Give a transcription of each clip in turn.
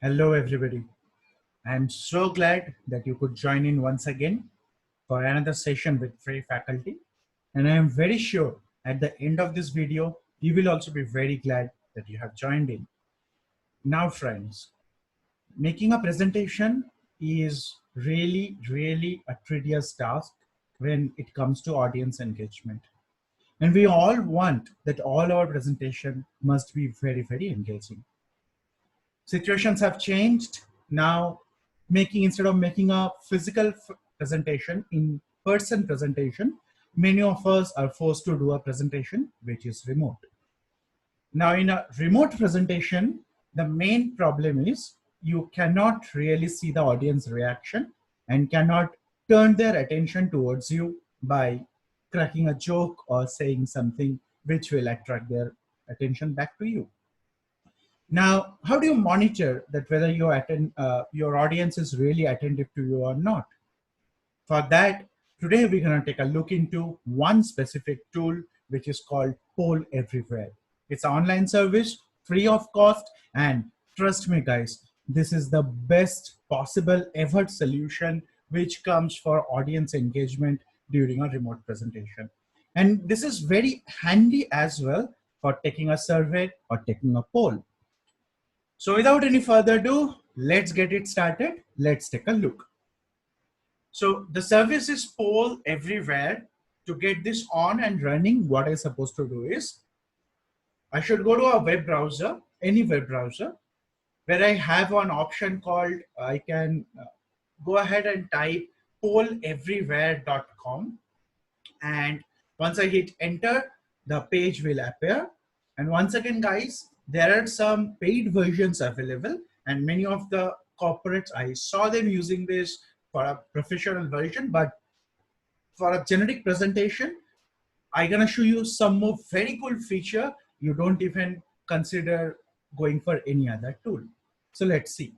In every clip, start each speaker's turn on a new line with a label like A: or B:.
A: Hello, everybody. I'm so glad that you could join in once again for another session with free faculty. And I am very sure at the end of this video, you will also be very glad that you have joined in. Now, friends, making a presentation is really a tedious task when it comes to audience engagement. And we all want that all our presentation must be very engaging. Situations have changed now. Instead of making a physical presentation, in person presentation, many of us are forced to do a presentation which is remote. Now in a remote presentation, the main problem is you cannot really see the audience reaction and cannot turn their attention towards you by cracking a joke or saying something which will attract their attention back to you. Now, how do you monitor that whether your audience is really attentive to you or not? For that, today we're going to take a look into one specific tool which is called PollEveryWhere. It's an online service, free of cost, and trust me, guys, this is the best possible ever solution which comes for audience engagement during a remote presentation. And this is very handy as well for taking a survey or taking a poll. So without any further ado, let's get it started. Let's take a look. So the service is PollEveryWhere. To get this on and running, what I'm supposed to do is, I should go to a web browser, any web browser, where I have an option called, I can go ahead and type polleverywhere.com. And once I hit enter, the page will appear. And once again, guys, there are some paid versions available, and many of the corporates, I saw them using this for a professional version, but for a generic presentation, I'm gonna show you some more very cool feature. You don't even consider going for any other tool. So let's see.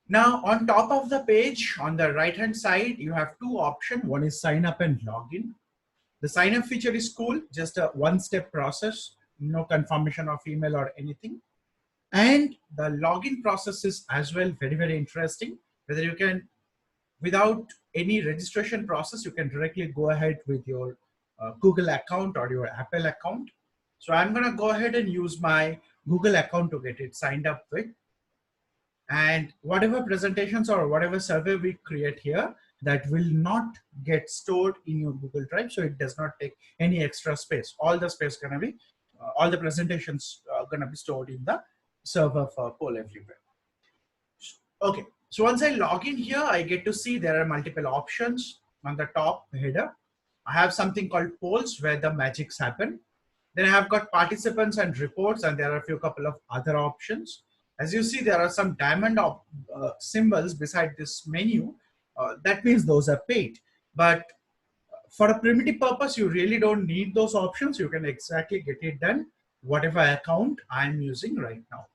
A: Now on top of the page, on the right hand side, you have two options. One is sign up and login. The sign up feature is cool, just a one-step process, no confirmation of email or anything. And the login process is as well very interesting. Whether you can, without any registration process, you can directly go ahead with your Google account or your Apple account. So I'm gonna go ahead and use my Google account to get it signed up with. And whatever presentations or whatever survey we create here, that will not get stored in your Google Drive, so it does not take any extra space. All the space gonna be, all the presentations are gonna be stored in the server for PollEveryWhere. Okay, so once I log in here, I get to see there are multiple options on the top header. I have something called polls where the magics happen. Then I have got participants and reports, and there are a couple of other options. As you see, there are some diamond symbols beside this menu. That means those are paid. But for a primitive purpose, you really don't need those options. You can exactly get it done, whatever account I'm using right now.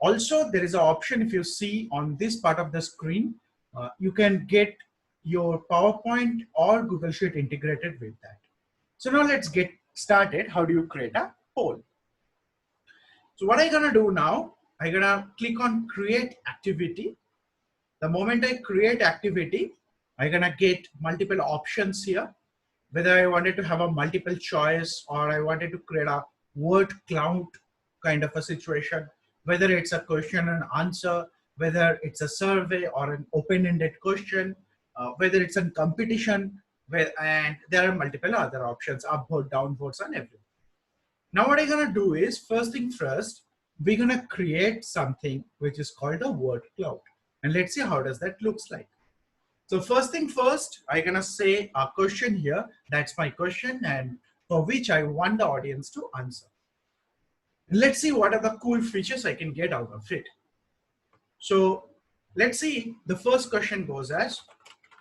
A: Also, there is an option, if you see on this part of the screen, you can get your PowerPoint or Google Sheet integrated with that. So now let's get started. How do you create a poll? So what I'm gonna do now, I'm gonna click on create activity. The moment I create activity, I'm gonna get multiple options here. Whether I wanted to have a multiple choice or I wanted to create a word cloud kind of a situation, whether it's a question and answer, whether it's a survey or an open-ended question, whether it's a competition, and there are multiple other options, upvote, downvotes, and everything. Now what I'm gonna do is, first thing first, we're gonna create something which is called a word cloud. And let's see how does that looks like. So first thing first, I'm gonna say a question here. That's my question, and for which I want the audience to answer. And let's see what are the cool features I can get out of it. So let's see, the first question goes as,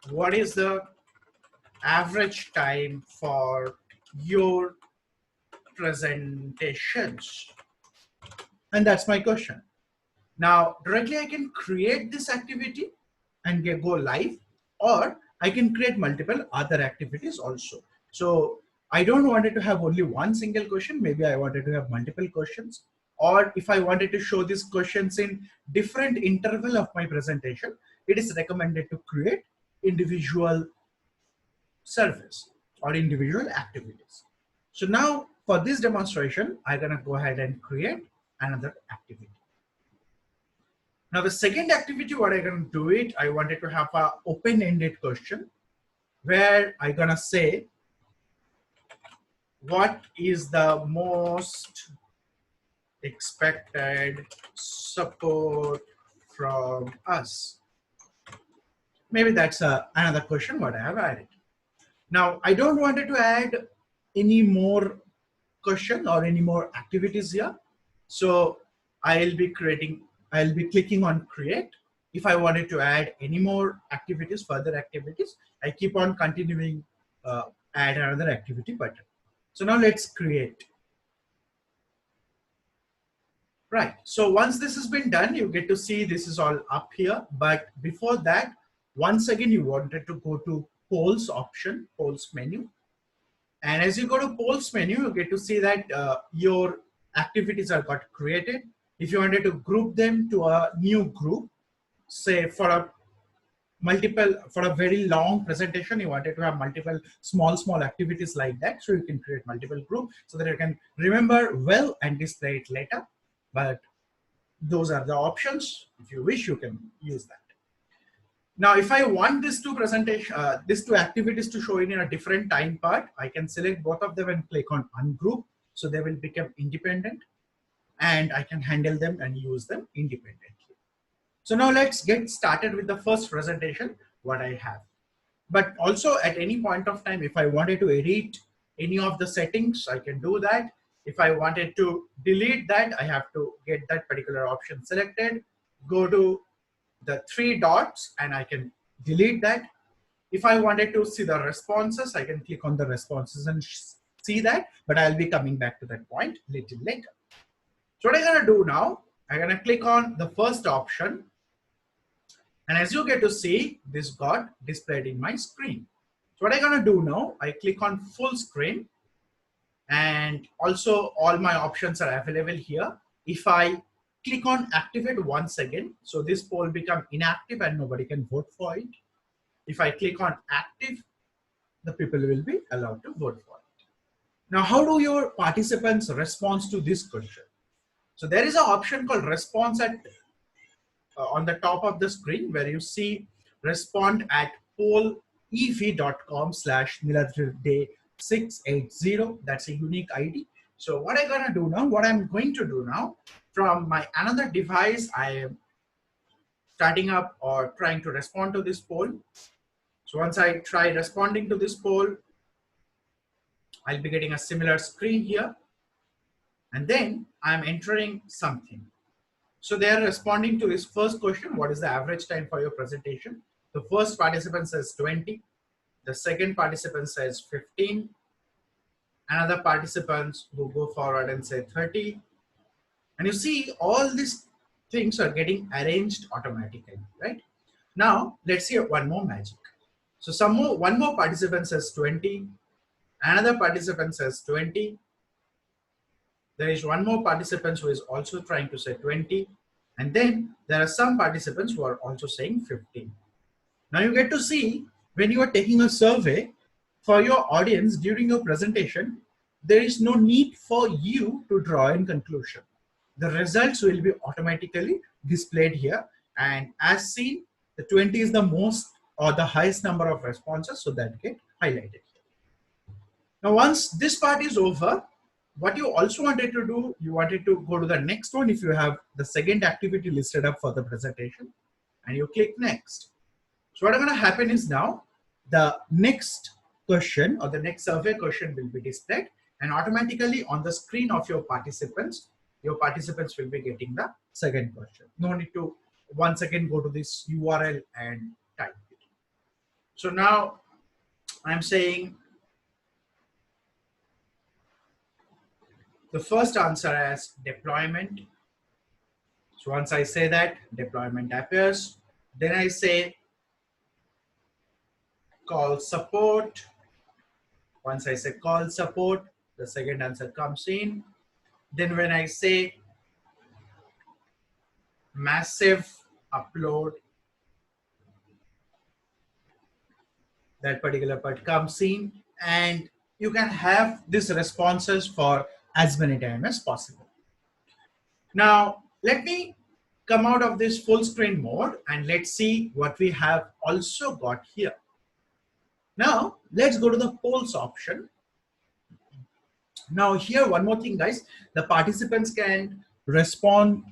A: what is the average time for your presentations? And that's my question. Now, directly I can create this activity and go live, or I can create multiple other activities also. So I don't want it to have only one single question. Maybe I wanted to have multiple questions. or if I wanted to show these questions in different interval of my presentation, it is recommended to create individual surveys or individual activities. So now for this demonstration, I'm gonna go ahead and create another activity. Now the second activity, what I'm gonna do it, I wanted to have a open-ended question where I'm gonna say, what is the most expected support from us? Maybe that's another question what I have added. Now I don't want to add any more question or any more activities here. So I'll be clicking on create. If I wanted to add any more activities, further activities, I keep on continuing, add another activity button. So now let's create. Right. So once this has been done, you get to see this is all up here. But before that, once again, you wanted to go to polls option, polls menu. And as you go to polls menu, you get to see that your activities are got created. If you wanted to group them to a new group, say for a very long presentation, you wanted to have multiple small activities like that. So you can create multiple groups so that you can remember well and display it later. But those are the options. If you wish, you can use that. Now, if I want these two activities to show in a different time part, I can select both of them and click on ungroup. So they will become independent and I can handle them and use them independently. So now let's get started with the first presentation, what I have. But also at any point of time, if I wanted to edit any of the settings, I can do that. If I wanted to delete that, I have to get that particular option selected, go to the three dots and I can delete that. If I wanted to see the responses, I can click on the responses and see that, but I'll be coming back to that point little later. So what I'm gonna do now, I'm gonna click on the first option. And as you get to see, this got displayed in my screen. So what I'm gonna do now, I click on full screen and also all my options are available here. If I click on activate once again, so this poll become inactive and nobody can vote for it. If I click on active, the people will be allowed to vote for it. Now, how do your participants respond to this question? So there is an option called response at on the top of the screen where you see respond at pollev.com/military680. That's a unique ID. So what I'm gonna do now, what I'm going to do now, from my another device, I am starting up or trying to respond to this poll. So once I try responding to this poll, I'll be getting a similar screen here. And then I'm entering something. So they are responding to this first question, what is the average time for your presentation? The first participant says 20. The second participant says 15. Another participants who go forward and say 30. And you see all these things are getting arranged automatically, right? Now, let's see one more magic. So one more participant says 20. Another participant says 20. There is one more participant who is also trying to say 20. And then there are some participants who are also saying 15. Now you get to see when you are taking a survey for your audience during your presentation, there is no need for you to draw a conclusion. The results will be automatically displayed here. And as seen, the 20 is the most or the highest number of responses, so that get highlighted. Now, once this part is over, what you also wanted to do, you wanted to go to the next one if you have the second activity listed up for the presentation, and you click next. So what's going to happen is now the next question or the next survey question will be displayed, and automatically on the screen of your participants will be getting the second question. No need to once again go to this URL and type it. So now I'm saying the first answer as deployment. So once I say that, deployment appears. Then I say call support. Once I say call support, the second answer comes in. Then when I say massive upload, that particular part comes in, and you can have these responses for as many times as possible. Now, let me come out of this full screen mode and let's see what we have also got here. Now, let's go to the polls option. Now, here, one more thing, guys, the participants can respond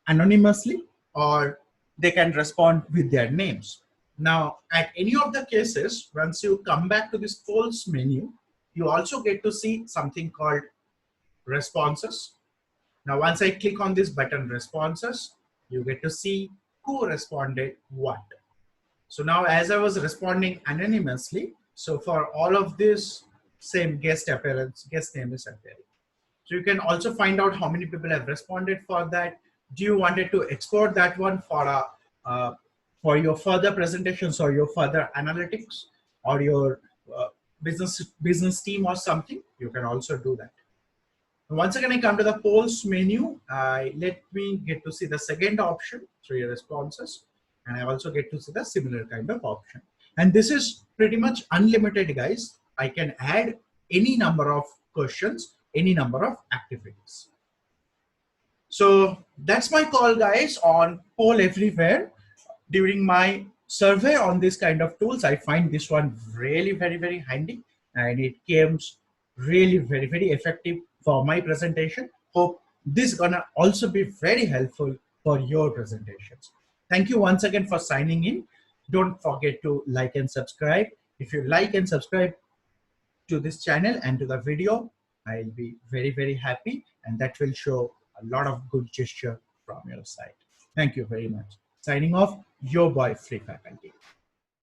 A: anonymously or they can respond with their names. Now, at any of the cases, once you come back to this polls menu, you also get to see something called responses. Now, once I click on this button, responses, you get to see who responded what. So now as I was responding anonymously, so for all of this, same guest appearance, guest name is appearing. So you can also find out how many people have responded for that. Do you wanted to export that one for your further presentations or your further analytics or your business team or something? You can also do that. Once again, I come to the polls menu. Let me get to see the second option, 3 responses, and I also get to see the similar kind of option. And this is pretty much unlimited, guys. I can add any number of questions, any number of activities. So that's my call, guys, on PollEveryWhere. During my survey on this kind of tools, I find this one really very handy, and it came really very effective for my presentation. Hope this gonna also be very helpful for your presentations. Thank you once again for signing in. Don't forget to like and subscribe. If you like and subscribe to this channel and to the video, I'll be very happy, and that will show a lot of good gesture from your side. Thank you very much. Signing off, your boy Free Faculty.